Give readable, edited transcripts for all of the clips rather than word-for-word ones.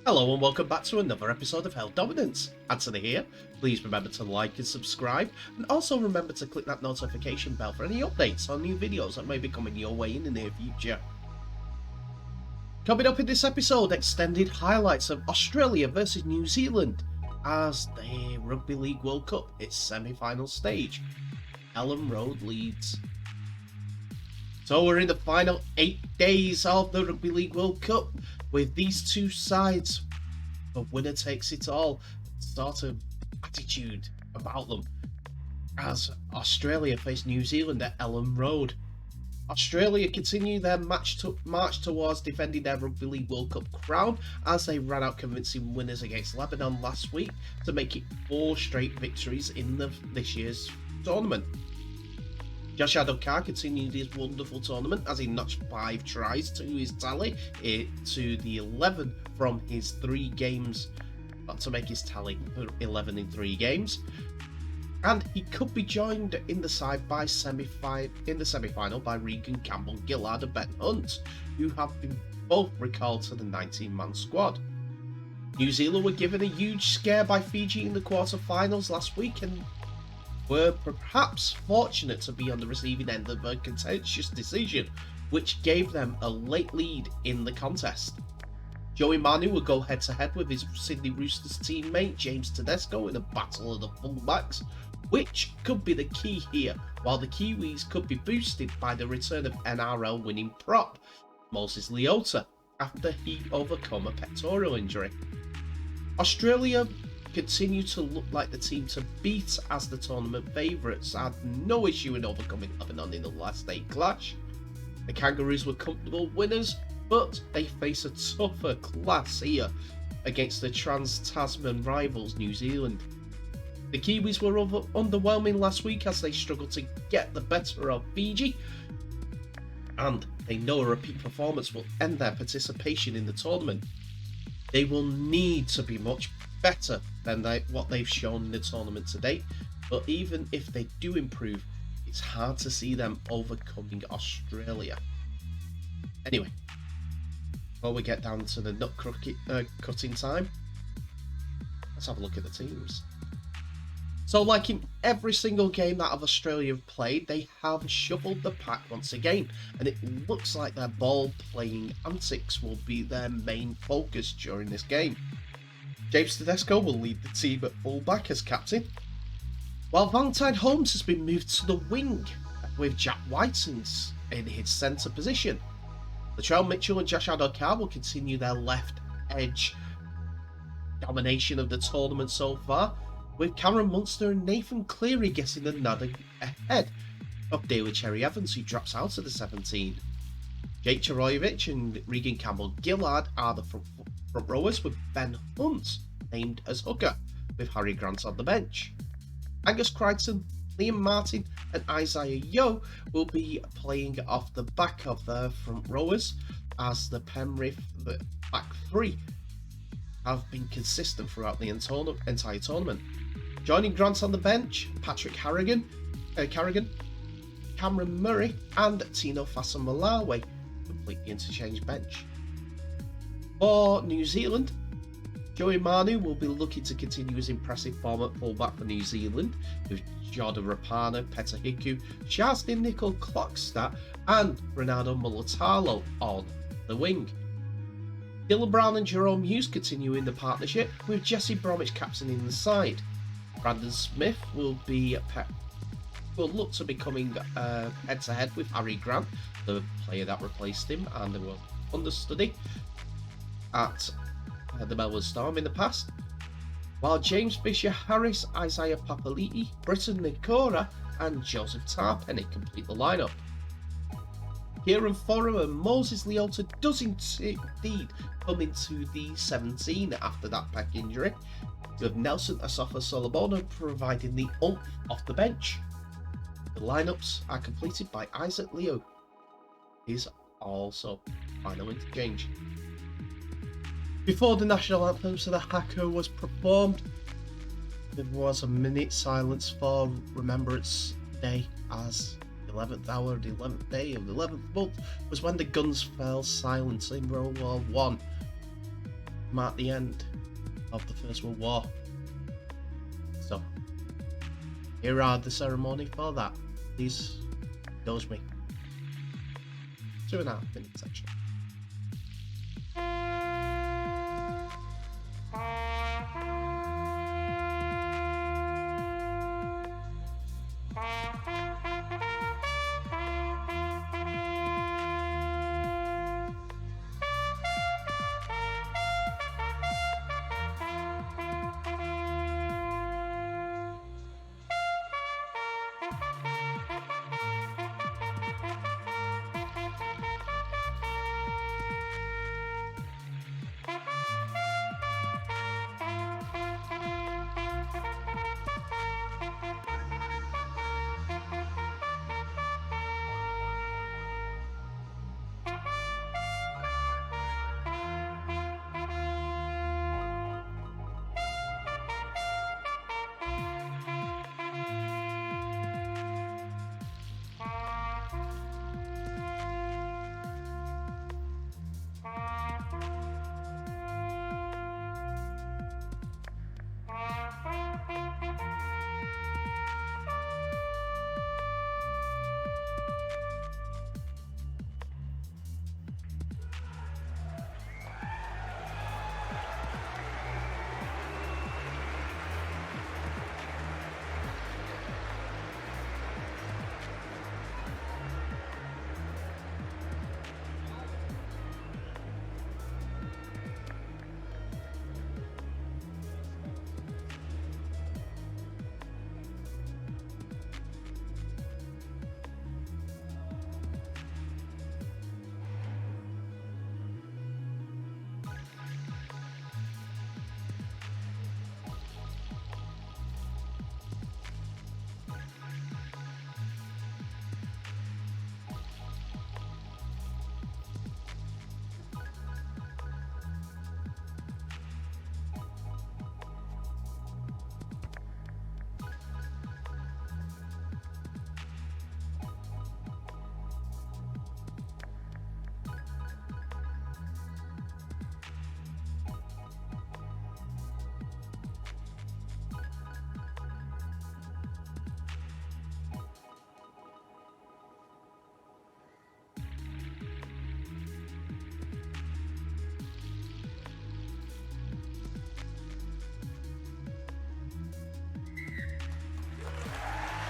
Hello and welcome back to another episode of Hell Dominance. Anthony here. Please remember to like and subscribe, and also remember to click that notification bell for any updates on new videos that may be coming your way in the near future. Coming up in this episode, extended highlights of Australia versus New Zealand as the Rugby League World Cup hits semi-final stage. Elland Road, Leeds. So we're in the final 8 days of the Rugby League World Cup, with these two sides, the winner takes it all sort of attitude about them, as Australia face New Zealand at Elland Road. Australia continue their march towards defending their Rugby League World Cup crown as they ran out convincing winners against Lebanon last week to make it 4 straight victories in this year's tournament. Josh Adokar continued his wonderful tournament as he notched 5 tries to his tally to the 11 from his 3 games, to make his tally 11 in 3 games. And he could be joined in the side by semi-final by Regan Campbell-Gillard and Ben Hunt, who have been both recalled to the 19-man squad. New Zealand were given a huge scare by Fiji in the quarter-finals last week and were perhaps fortunate to be on the receiving end of a contentious decision, which gave them a late lead in the contest. Joey Manu will go head-to-head with his Sydney Roosters teammate James Tedesco in a battle of the fullbacks, which could be the key here, while the Kiwis could be boosted by the return of NRL winning prop Moses Leota after he overcome a pectoral injury. Australia continue to look like the team to beat as the tournament favourites had no issue in overcoming Lebanon in the last 8 clash. The Kangaroos were comfortable winners, but they face a tougher class here against the trans-Tasman rivals New Zealand. The Kiwis were underwhelming last week as they struggled to get the better of Fiji, and they know a repeat performance will end their participation in the tournament. They will need to be much better than what they've shown in the tournament to date, but even if they do improve, it's hard to see them overcoming Australia. Anyway, before we get down to the nut cutting time, let's have a look at the teams. So, like in every single game that of Australia have played, they have shuffled the pack once again, and it looks like their ball playing antics will be their main focus during this game. James Tedesco will lead the team at fullback as captain, while Valentine Holmes has been moved to the wing with Jack Whitens in his centre position. Latrell Mitchell and Josh Adokar will continue their left edge domination of the tournament so far, with Cameron Munster and Nathan Cleary getting the nod ahead of Daly Cherry Evans, who drops out of the 17. Jake Choroyevich and Regan Campbell-Gillard are the front rowers, with Ben Hunt named as hooker, with Harry Grant on the bench. Angus Crichton, Liam Martin and Isaiah Yeo will be playing off the back of their front rowers, as the Penrith back 3 have been consistent throughout the entire tournament. Joining Grant on the bench, Patrick Carrigan, Cameron Murray and Tino Fasamalawe complete the interchange bench. For New Zealand, Joey Manu will be looking to continue his impressive form at fullback for New Zealand, with Jordan Rapana, Peter Hiku, Sharstin Nicol Clockstad and Ronaldo Mulitalo on the wing. Dylan Brown and Jerome Hughes continuing the partnership, with Jesse Bromwich captaining the side. Brandon Smith will look to be coming head-to-head with Harry Grant, the player that replaced him and was understudy at the Melbourne Storm in the past, while James Fisher-Harris, Isaiah Papali'i, Britton Nikora and Joseph Tarpenny complete the lineup. Kieran Foran and Moses Leota does indeed come into the 17 after that pec injury, with Nelson Asafa-Solomona providing the oomph off the bench. The lineups are completed by Isaac Leo. He's also final interchange. Before the national anthem to the Haka was performed, there was a minute silence for Remembrance Day, as the 11th hour, the 11th day of the 11th month was when the guns fell silent in World War I. marked the end of the First World War. So, here are the ceremony for that. Please indulge me. 2.5 minutes actually.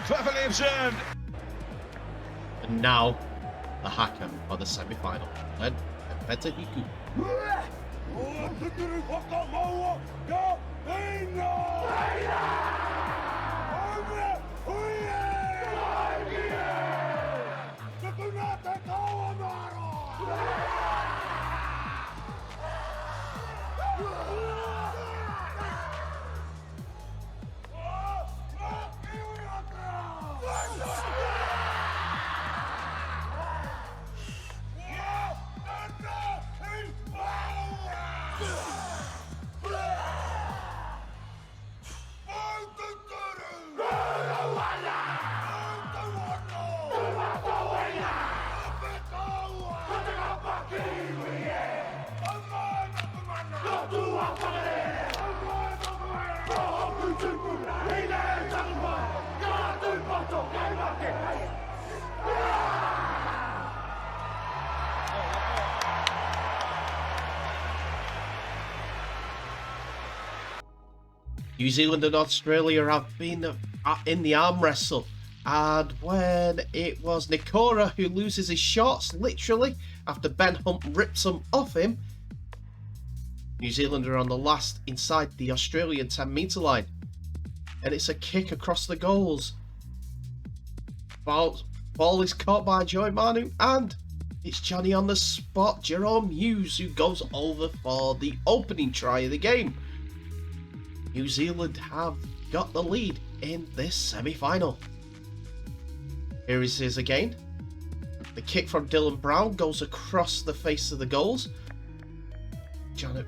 Cleverly observed. And now, the hacker for the semi-final. Then, better Hiku. New Zealand and Australia have been in the arm wrestle, and when it was Nikora who loses his shorts literally after Ben Hunt rips them off him, New Zealand are on the last inside the Australian 10-metre line, and it's a kick across the goals. Ball is caught by Joey Manu, and it's Johnny on the spot, Jerome Hughes, who goes over for the opening try of the game. New Zealand have got the lead in this semi-final. Here is his again. The kick from Dylan Brown goes across the face of the goals.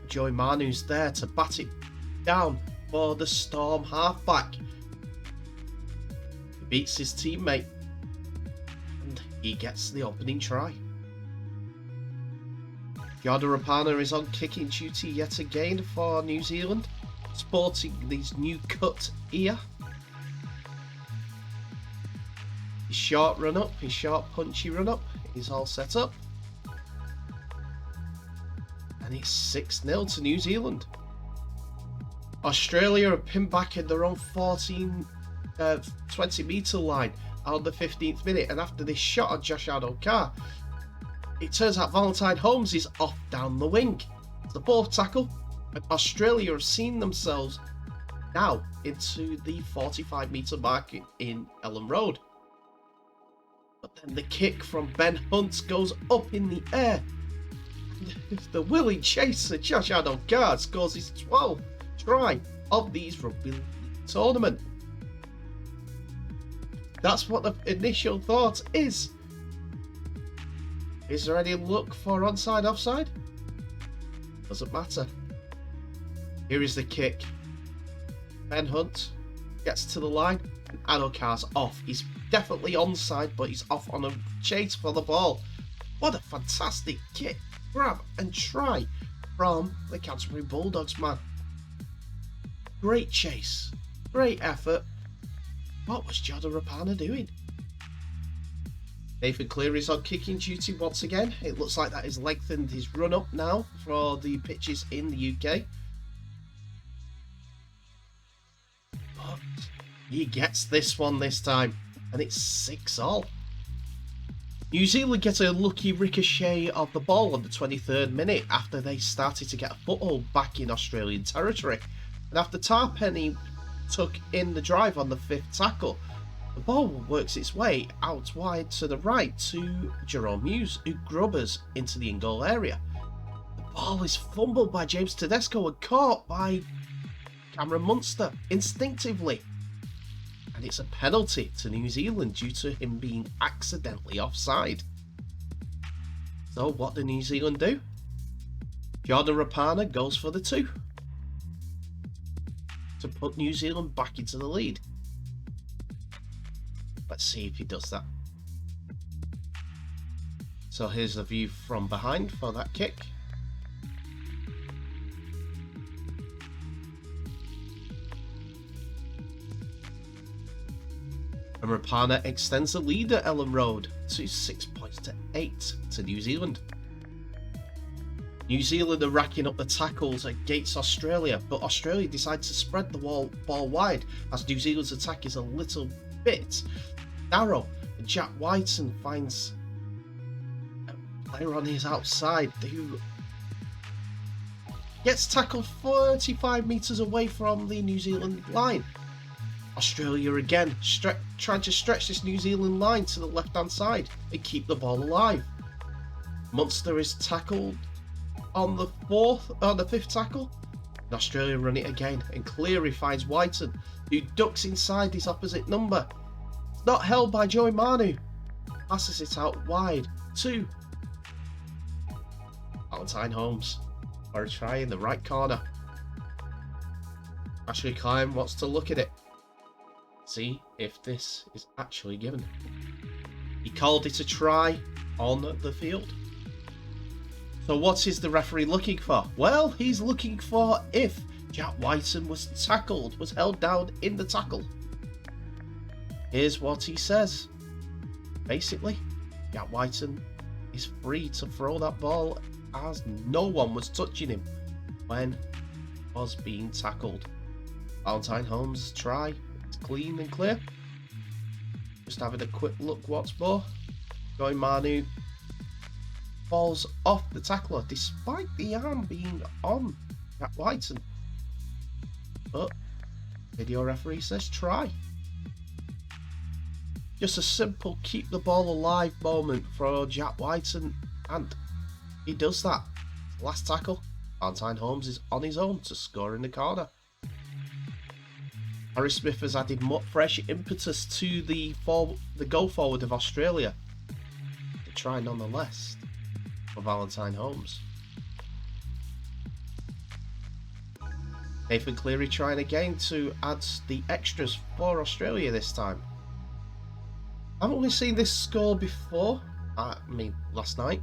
Joey Manu's there to bat it down for the Storm halfback. He beats his teammate and he gets the opening try. Jordan Rapana is on kicking duty yet again for New Zealand, sporting these new cut ear. His short run up, his short punchy run up is all set up. And it's 6-0 to New Zealand. Australia are pinned back in their own 20 metre line on the 15th minute, and after this shot on Josh Adokar, it turns out Valentine Holmes is off down the wing. It's the fourth tackle, and Australia have seen themselves now into the 45 metre mark in Elland Road. But then the kick from Ben Hunt goes up in the air. The willing chaser Josh Adokar scores his 12th try of these rugby league tournament. That's what the initial thought is. Is there any look for onside, offside? Doesn't matter. Here is the kick. Ben Hunt gets to the line and Adokar's off. He's definitely onside, but he's off on a chase for the ball. What a fantastic kick, grab and try from the Canterbury Bulldogs, man. Great chase, great effort. What was Jordan Rapana doing? Nathan Cleary's on kicking duty once again. It looks like that has lengthened his run up now for the pitches in the UK. But he gets this one this time, and it's 6-all. New Zealand get a lucky ricochet of the ball on the 23rd minute after they started to get a foothold back in Australian territory. And after Tarpenny took in the drive on the 5th tackle, the ball works its way out wide to the right to Jerome Hughes, who grubbers into the in-goal area. The ball is fumbled by James Tedesco and caught by Cameron Munster instinctively. And it's a penalty to New Zealand due to him being accidentally offside. So what do New Zealand do? Jordan Rapana goes for the 2 to put New Zealand back into the lead. Let's see if he does that. So here's the view from behind for that kick. And Rapana extends the lead at Elland Road to 6 points to 8 to New Zealand. New Zealand are racking up the tackles against Australia, but Australia decide to spread the ball wide as New Zealand's attack is a little bit narrow. And Jack Whiten finds a player on his outside who gets tackled 35 metres away from the New Zealand line. Australia again trying to stretch this New Zealand line to the left-hand side and keep the ball alive. Munster is tackled on the 5th tackle, and Australia run it again, and Cleary finds Whiten, who ducks inside his opposite number. It's not held by Joey Manu. Passes it out wide to Valentine Holmes for a try in the right corner. Ashley Klein wants to look at it, see if this is actually given. He called it a try on the field. So what is the referee looking for? Well, he's looking for if Jack Whiten was held down in the tackle. Here's what he says. Basically, Jack Whiten is free to throw that ball as no one was touching him when he was being tackled. Valentine Holmes' try is clean and clear. Just having a quick look once more. Joey Manu falls off the tackler despite the arm being on Jack Whiten. But video referee says try. Just a simple keep the ball alive moment for Jack Whiten, and he does that. Last tackle, Valentine Holmes is on his own to score in the corner. Harry Smith has added fresh impetus to the go forward of Australia. The try nonetheless for Valentine Holmes. Nathan Cleary trying again to add the extras for Australia this time. Haven't we seen this score before? I mean, last night.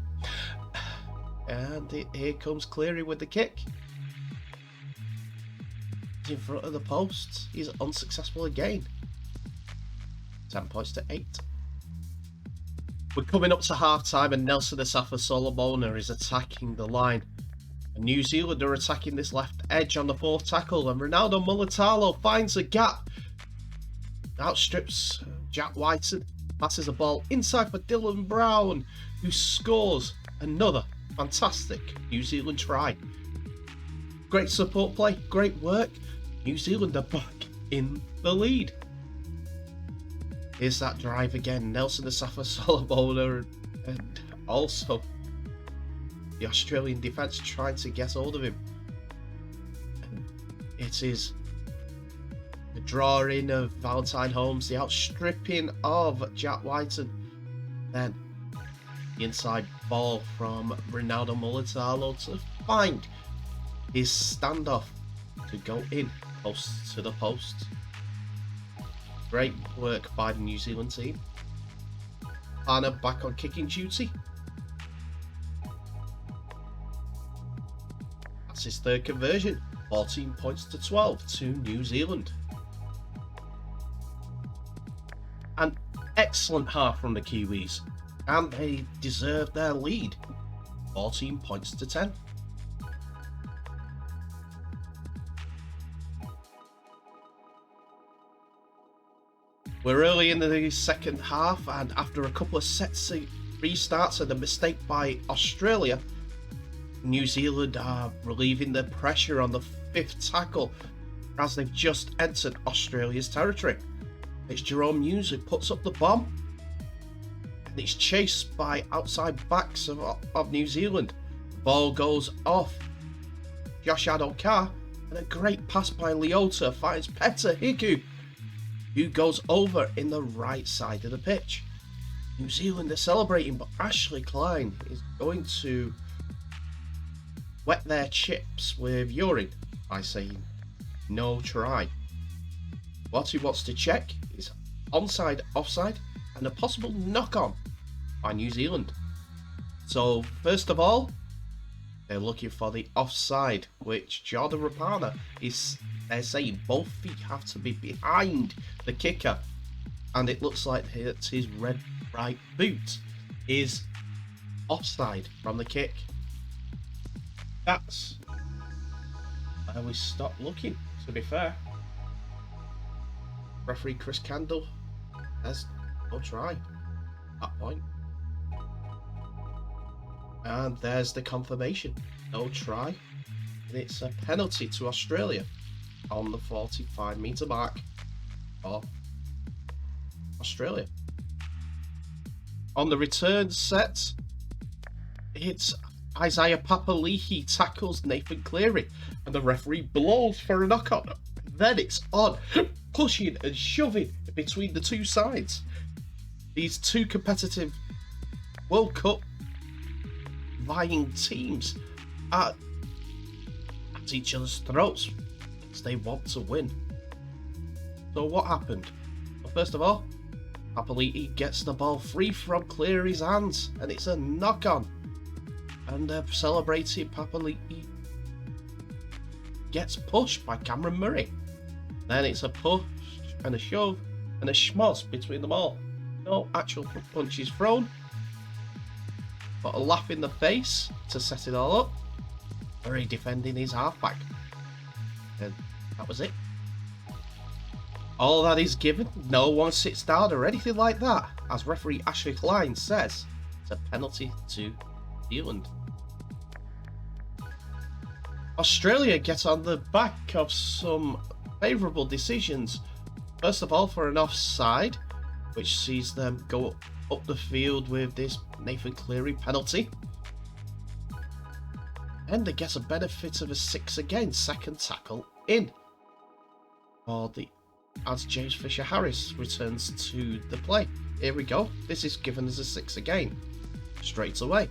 And here comes Cleary with the kick. He's in front of the post. He's unsuccessful again. 10 points to 8. We're coming up to half time and Nelson Asafa Solomona is attacking the line. And New Zealand are attacking this left edge on the 4th tackle, and Ronaldo Mulitalo finds a gap. Outstrips Jack Whiten, passes the ball inside for Dylan Brown, who scores another fantastic New Zealand try. Great support play, great work. New Zealand are back in the lead. Here's that drive again. Nelson Asafa Solomona and also the Australian defence trying to get hold of him. And it is the drawing of Valentine Holmes, the outstripping of Jack Whiten. Then the inside ball from Ronaldo Mulitalo to find his standoff to go in close to the post. Great work by the New Zealand team. Anna back on kicking duty. That's his 3rd conversion. 14 points to 12 to New Zealand. An excellent half from the Kiwis, and they deserve their lead. 14 points to 10. We're early in the second half, and after a couple of sets restarts and a mistake by Australia, New Zealand are relieving the pressure on the 5th tackle as they've just entered Australia's territory. It's Jerome Hughes who puts up the bomb, and it's chased by outside backs of New Zealand. The ball goes off Josh Adokar, and a great pass by Leota finds Petter Hiku, who goes over in the right side of the pitch. New Zealand are celebrating, but Ashley Klein is going to wet their chips with urine by saying no try. What he wants to check is onside, offside, and a possible knock-on by New Zealand. So first of all, they're looking for the offside, which Jordan Rapana is. They're saying both feet have to be behind the kicker, and it looks like his red right boot is offside from the kick. That's where we stop looking, to be fair. Referee Chris Kendall has no try at that point. And there's the confirmation. No try. And it's a penalty to Australia on the 45-metre mark for Australia. On the return set, it's Isaiah Papali'i tackles Nathan Cleary, and the referee blows for a knock-on. Then it's on, pushing and shoving between the two sides. These two competitive World Cup vying teams are at each other's throats as they want to win. So what happened? Well, first of all, Papali'i gets the ball free from Cleary's hands, and it's a knock-on. And celebrating Papali'i gets pushed by Cameron Murray. Then it's a push and a shove and a schmoz between them all. No actual punches thrown, but a laugh in the face to set it all up. Murray defending his halfback. And that was it. All that is given, no one sits down or anything like that. As referee Ashley Klein says, it's a penalty to Zealand. Australia get on the back of some favourable decisions. First of all, for an offside, which sees them go up the field with this Nathan Cleary penalty. And they get a benefit of a 6 again, second tackle in. As James Fisher-Harris returns to the play. Here we go. This is given as a 6 again, straight away.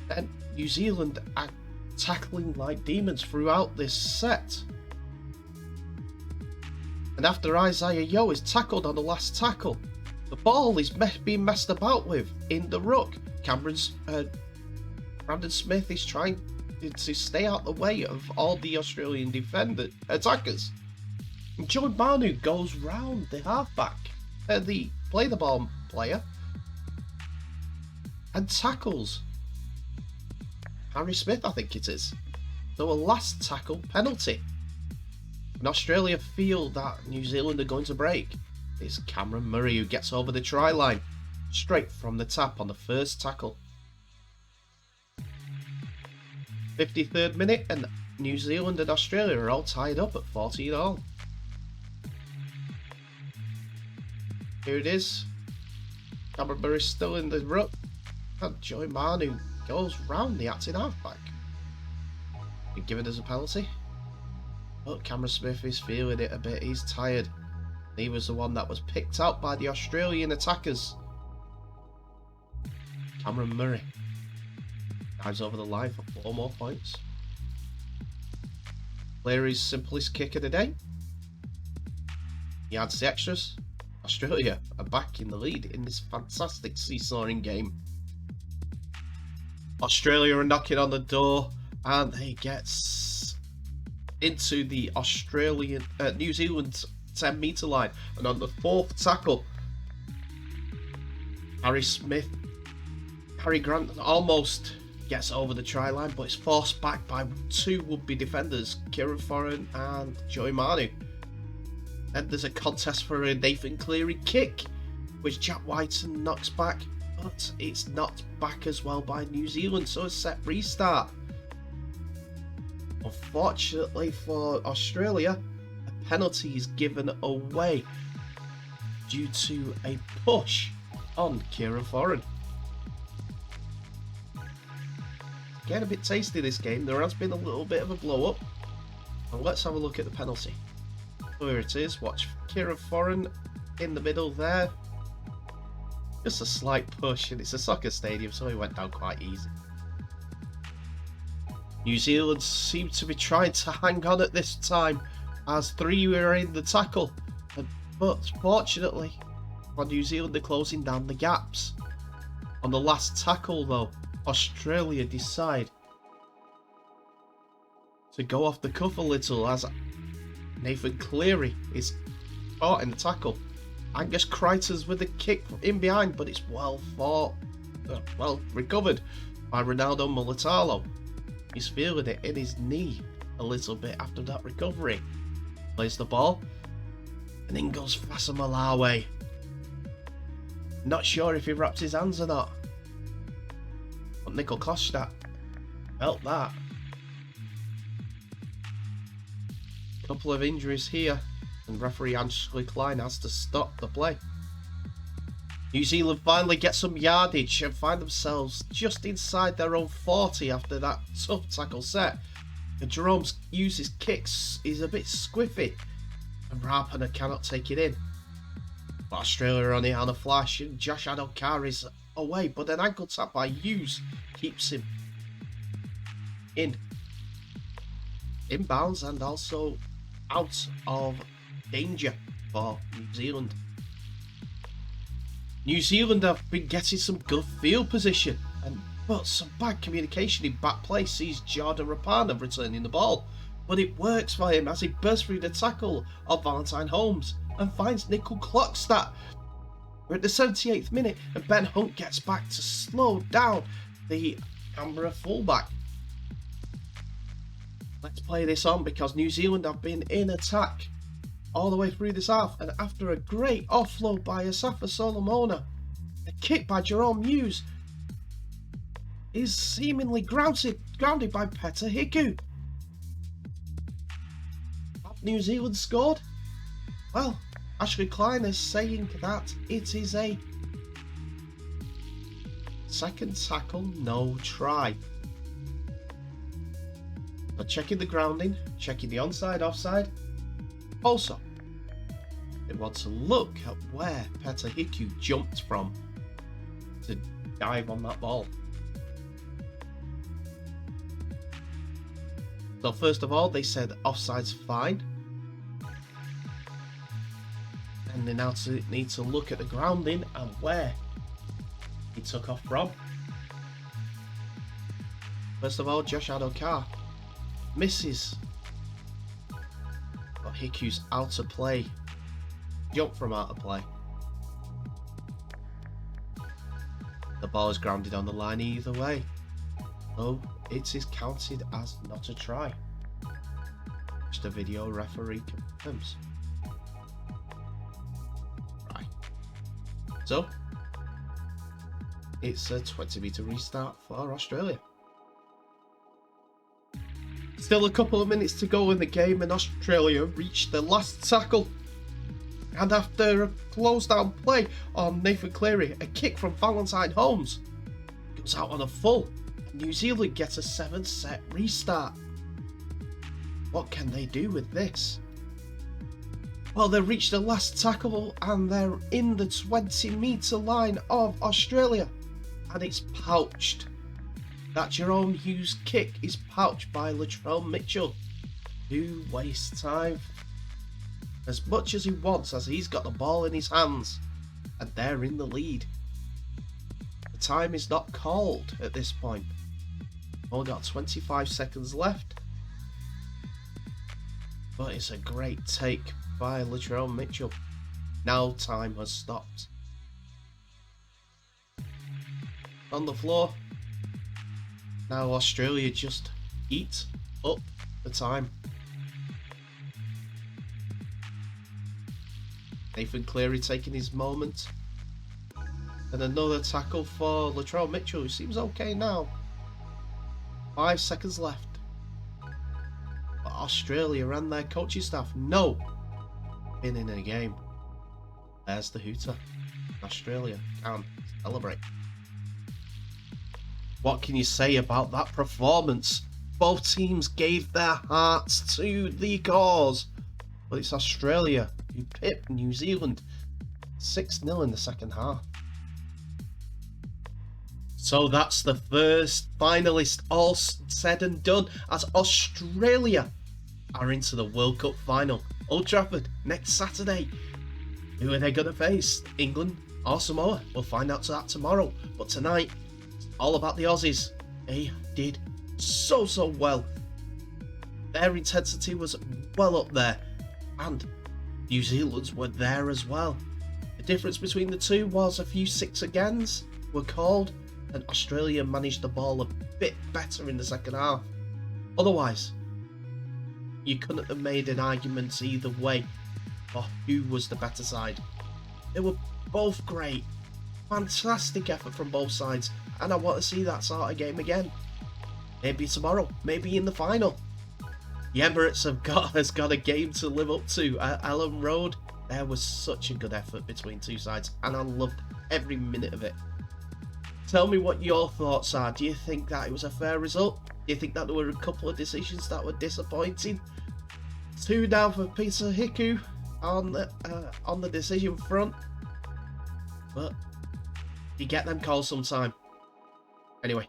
Then New Zealand are tackling like demons throughout this set. And after Isaiah Yeo is tackled on the last tackle, The ball is being messed about with in the ruck. Brandon Smith is trying to stay out the way of all the Australian attackers. And Joe Manu goes round the halfback, the play the ball player, and tackles Harry Smith, I think it is. So a last tackle penalty. And Australia feel that New Zealand are going to break. It's Cameron Murray who gets over the try line, straight from the tap on the first tackle. 53rd minute, and New Zealand and Australia are all tied up at 14 all. Here it is. Cameron Murray still in the ruck, and Joey Manu goes round the acting halfback. Been given as a penalty. But Cameron Smith is feeling it a bit. He's tired. He was the one that was picked out by the Australian attackers. Cameron Murray dives over the line for 4 more points. Cleary's simplest kick of the day. He adds the extras. Australia are back in the lead in this fantastic seesawing game. Australia are knocking on the door, and they get into the New Zealand 10-metre line, and on the 4th tackle, Harry Grant almost gets over the try line, but it's forced back by 2 would-be defenders, Kieran Foran and Joey Manu. Then there's a contest for a Nathan Cleary kick, which Jack Whiten knocks back, but it's knocked back as well by New Zealand, so a set restart. Unfortunately for Australia, a penalty is given away due to a push on Kieran Foran. Getting a bit tasty this game. There has been a little bit of a blow up. And let's have a look at the penalty. So here it is. Watch Kieran Foran in the middle there. Just a slight push, and it's a soccer stadium, so he went down quite easy. New Zealand seem to be trying to hang on at this time, as 3 were in the tackle. But fortunately, for New Zealand, they're closing down the gaps. On the last tackle, though, Australia decide to go off the cuff a little, as Nathan Cleary is caught in the tackle. Angus Crichton's with a kick in behind, but it's well recovered by Ronaldo Mulitalo. He's feeling it in his knee a little bit after that recovery. Plays the ball, and in goes Fasa Malawi. Not sure if he wrapped his hands or not. But Nicol Klostad felt that. Couple of injuries here, and referee Ashley Klein has to stop the play. New Zealand finally get some yardage and find themselves just inside their own 40 after that tough tackle set. And Jerome's uses kicks is a bit squiffy, and Rapana cannot take it in. But Australia are on it on a flash, and Josh Adokar is away, but an ankle tap by Hughes keeps him inbounds and also out of danger for New Zealand. New Zealand have been getting some good field position, but some bad communication in back play sees Jordan Rapana returning the ball. But it works for him as he bursts through the tackle of Valentine Holmes and finds Nicol Klostad. We're at the 78th minute, and Ben Hunt gets back to slow down the Canberra fullback. Let's play this on, because New Zealand have been in attack all the way through this half, and after a great offload by Asafa Solomona, a kick by Jerome Hughes is seemingly grounded by Peter Hiku. Have New Zealand scored? Well, Ashley Klein is saying that it is a second tackle, no try. So checking the grounding, checking the onside, offside. Also, they want to look at where Peter Hiku jumped from to dive on that ball. So first of all, they said offside's fine. And they now need to look at the grounding and where he took off from. First of all, Josh Adokar misses. But Hiku's out of play. Jump from out of play. The ball is grounded on the line either way. Though it is counted as not a try. Which the video referee confirms. Right. So, it's a 20-metre restart for Australia. Still a couple of minutes to go in the game and Australia reached the last tackle. And after a close down play on Nathan Cleary, a kick from Valentine Holmes goes out on a full. New Zealand gets a 7-set restart. What can they do with this? Well, they reached the last tackle and they're in the 20-metre line of Australia. And it's pouched. That Jerome Hughes kick is pouched by Latrell Mitchell, who wastes time as much as he wants, as he's got the ball in his hands and they're in the lead. The time is not called at this point. Only got 25 seconds left, but it's a great take by Latrell Mitchell. Now time has stopped. On the floor. Now Australia just eat up the time. Nathan Cleary taking his moment. And another tackle for Latrell Mitchell, who seems okay now. 5 seconds left. But Australia and their coaching staff know being in a game. There's the hooter. Australia can celebrate. What can you say about that performance? Both teams gave their hearts to the cause. But it's Australia who pipped New Zealand 6-0 in the second half. So that's the first finalist all said and done, as Australia are into the World Cup final. Old Trafford next Saturday. Who are they going to face? England or Samoa? We'll find out that tomorrow. But tonight, all about the Aussies. They did so well. Their intensity was well up there, and New Zealand's were there as well. The difference between the two was a few 6-agains were called, and Australia managed the ball a bit better in the second half. Otherwise, you couldn't have made an argument either way for who was the better side. They were both great. Fantastic effort from both sides, and I want to see that sort of game again. Maybe tomorrow, maybe in the final. The Emirates has got a game to live up to at Elland Road. There was such a good effort between two sides, and I loved every minute of it. Tell me what your thoughts are. Do you think that it was a fair result? Do you think that there were a couple of decisions that were disappointing? 2 down for Peter Hiku on the decision front, but you get them calls sometime. Anyway,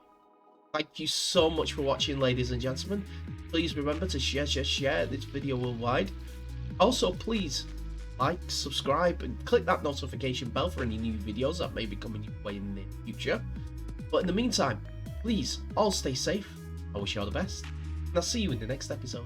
thank you so much for watching, ladies and gentlemen. Please remember to share this video worldwide. Also, please like, subscribe, and click that notification bell for any new videos that may be coming your way in the future. But in the meantime, please all stay safe. I wish you all the best, and I'll see you in the next episode.